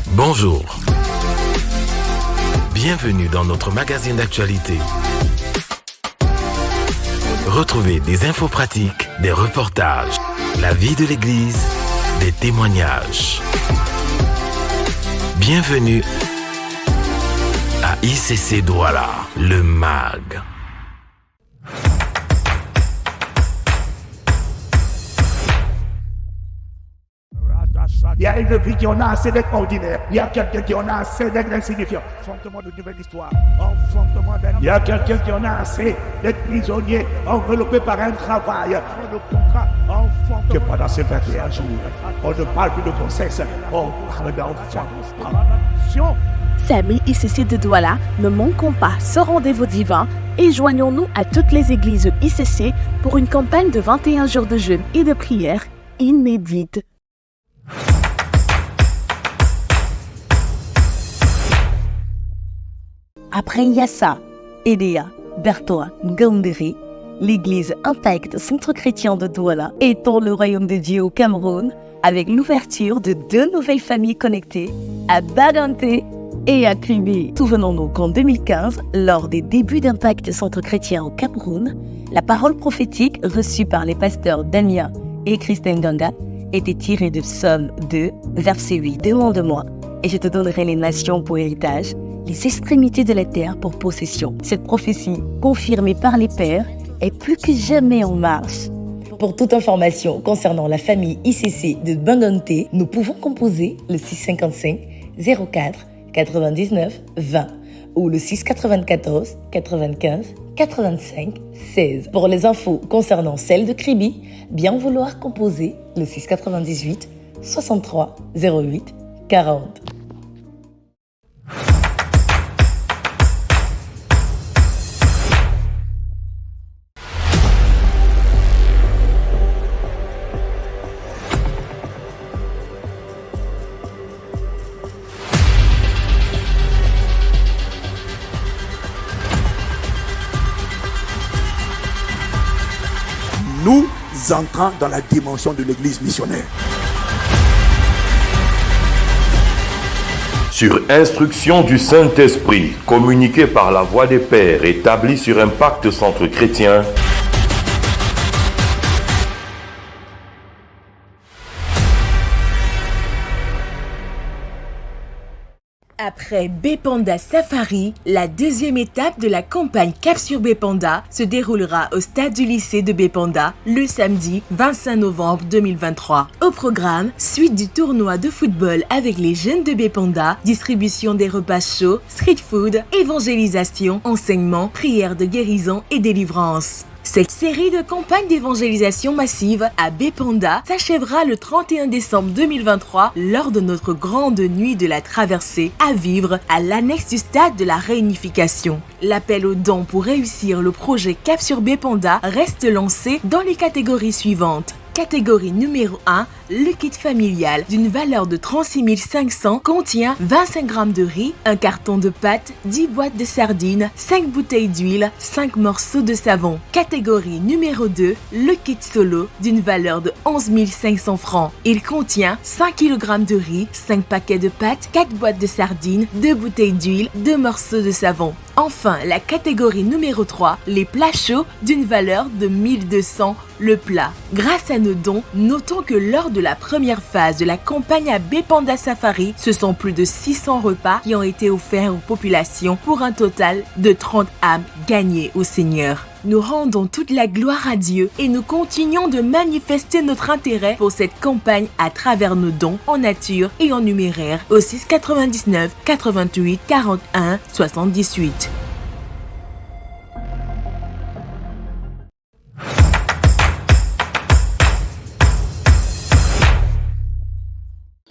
Bonjour. Bienvenue dans notre magazine d'actualité. Retrouvez des infos pratiques, des reportages, la vie de l'Église, des témoignages. Bienvenue à ICC Douala, le MAG. Il y a une vie qui en a assez d'être ordinaire. Il y a quelqu'un qui en a assez d'être insignifiant. Fondement de nouvelle histoire. Il y a quelqu'un qui en a assez d'être prisonnier, enveloppé par un travail. Que pendant ces 21 jours, on ne parle plus de grossesse, on parle d'enfant. Famille ICC de Douala, ne manquons pas ce rendez-vous divin et joignons-nous à toutes les églises ICC pour une campagne de 21 jours de jeûne et de prière inédite. Après Yassa, Edea, Bertoa, Ngaoundéré, l'église Impact Centre Chrétien de Douala étend le royaume de Dieu au Cameroun avec l'ouverture de 2 nouvelles familles connectées à Badante et à Kribi. Souvenons-nous qu'en 2015, lors des débuts d'Impact Centre Chrétien au Cameroun, la parole prophétique reçue par les pasteurs Damien et Christine Ganga était tirée de Psaume 2, verset 8. Demande-moi, et je te donnerai les nations pour héritage, les extrémités de la terre pour possession. Cette prophétie, confirmée par les pères, est plus que jamais en marche. Pour toute information concernant la famille ICC de Bandonté, nous pouvons composer le 655 04 99 20 ou le 694 95 85 16. Pour les infos concernant celle de Kribi, bien vouloir composer le 698 63 08 40. Nous entrons dans la dimension de l'église missionnaire. Sur instruction du Saint-Esprit, communiqué par la voix des Pères, établi sur Impact Centre Chrétien, après Bepanda Safari, la deuxième étape de la campagne Cap sur Bepanda se déroulera au stade du lycée de Bepanda le samedi 25 novembre 2023. Au programme, suite du tournoi de football avec les jeunes de Bepanda, distribution des repas chauds, street food, évangélisation, enseignement, prière de guérison et délivrance. Cette série de campagnes d'évangélisation massive à Bepanda s'achèvera le 31 décembre 2023 lors de notre grande nuit de la traversée à vivre à l'annexe du stade de la réunification. L'appel aux dons pour réussir le projet Cap sur Bepanda reste lancé dans les catégories suivantes. Catégorie numéro 1, le kit familial d'une valeur de 36 500 contient 25 grammes de riz, un carton de pâtes, 10 boîtes de sardines, 5 bouteilles d'huile, 5 morceaux de savon. Catégorie numéro 2, le kit solo d'une valeur de 11 500 francs. Il contient 5 kg de riz, 5 paquets de pâtes, 4 boîtes de sardines, 2 bouteilles d'huile, 2 morceaux de savon. Enfin, la catégorie numéro 3, les plats chauds d'une valeur de 1200 le plat. Grâce à nos dons, notons que lors de la première phase de la campagne à Bepanda Safari, ce sont plus de 600 repas qui ont été offerts aux populations pour un total de 30 âmes gagnées au Seigneur. Nous rendons toute la gloire à Dieu et nous continuons de manifester notre intérêt pour cette campagne à travers nos dons en nature et en numéraire au 699 88 41 78.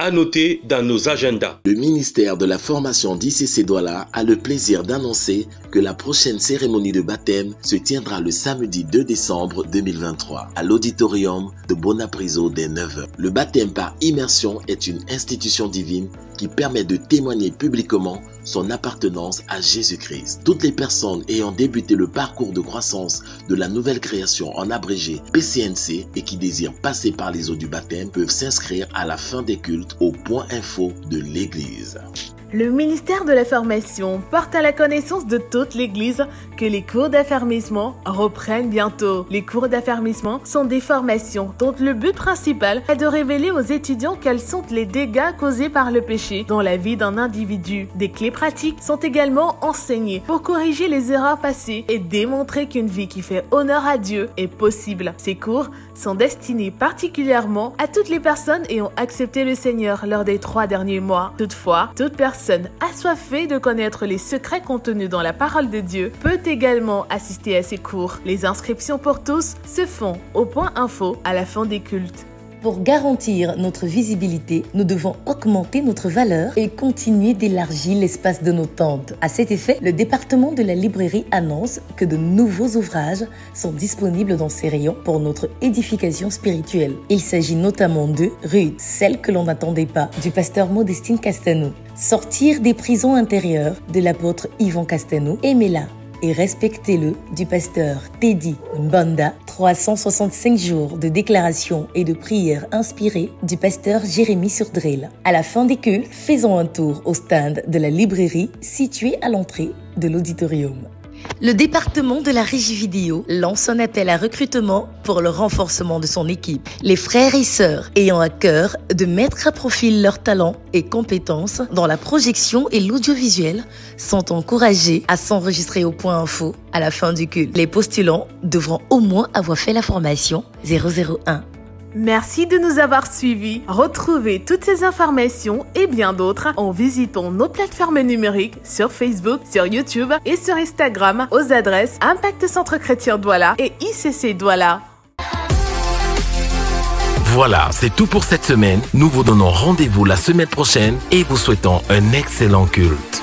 À noter dans nos agendas. Le ministère de la formation d'ICC Douala a le plaisir d'annoncer que la prochaine cérémonie de baptême se tiendra le samedi 2 décembre 2023 à l'auditorium de Bonapriso dès 9h. Le baptême par immersion est une institution divine qui permet de témoigner publiquement son appartenance à Jésus-Christ. Toutes les personnes ayant débuté le parcours de croissance de la nouvelle création en abrégé PCNC et qui désirent passer par les eaux du baptême peuvent s'inscrire à la fin des cultes au point info de l'Église. Le ministère de la formation porte à la connaissance de toute l'Église que les cours d'affermissement reprennent bientôt. Les cours d'affermissement sont des formations dont le but principal est de révéler aux étudiants quels sont les dégâts causés par le péché dans la vie d'un individu. Des clés pratiques sont également enseignées pour corriger les erreurs passées et démontrer qu'une vie qui fait honneur à Dieu est possible. Ces cours sont destinés particulièrement à toutes les personnes ayant accepté le Seigneur lors des 3 derniers mois. Toutefois, toute personne assoiffée de connaître les secrets contenus dans la parole de Dieu peut également assister à ces cours. Les inscriptions pour tous se font au point info à la fin des cultes. Pour garantir notre visibilité, nous devons augmenter notre valeur et continuer d'élargir l'espace de nos tentes. À cet effet, le département de la librairie annonce que de nouveaux ouvrages sont disponibles dans ces rayons pour notre édification spirituelle. Il s'agit notamment de Ruth, celle que l'on n'attendait pas, du pasteur Modestine Castano, Sortir des prisons intérieures de l'apôtre Yvan Castano, Aimez-la et respectez-le du pasteur Teddy Mbanda, 365 jours de déclaration et de prières inspirées du pasteur Jérémy Surdrel. À la fin des cultes, faisons un tour au stand de la librairie situé à l'entrée de l'auditorium. Le département de la régie vidéo lance un appel à recrutement pour le renforcement de son équipe. Les frères et sœurs ayant à cœur de mettre à profit leurs talents et compétences dans la projection et l'audiovisuel sont encouragés à s'enregistrer au point info à la fin du culte. Les postulants devront au moins avoir fait la formation 001. Merci de nous avoir suivis. Retrouvez toutes ces informations et bien d'autres en visitant nos plateformes numériques sur Facebook, sur YouTube et sur Instagram aux adresses Impact Centre Chrétien Douala et ICC Douala. Voilà, c'est tout pour cette semaine. Nous vous donnons rendez-vous la semaine prochaine et vous souhaitons un excellent culte.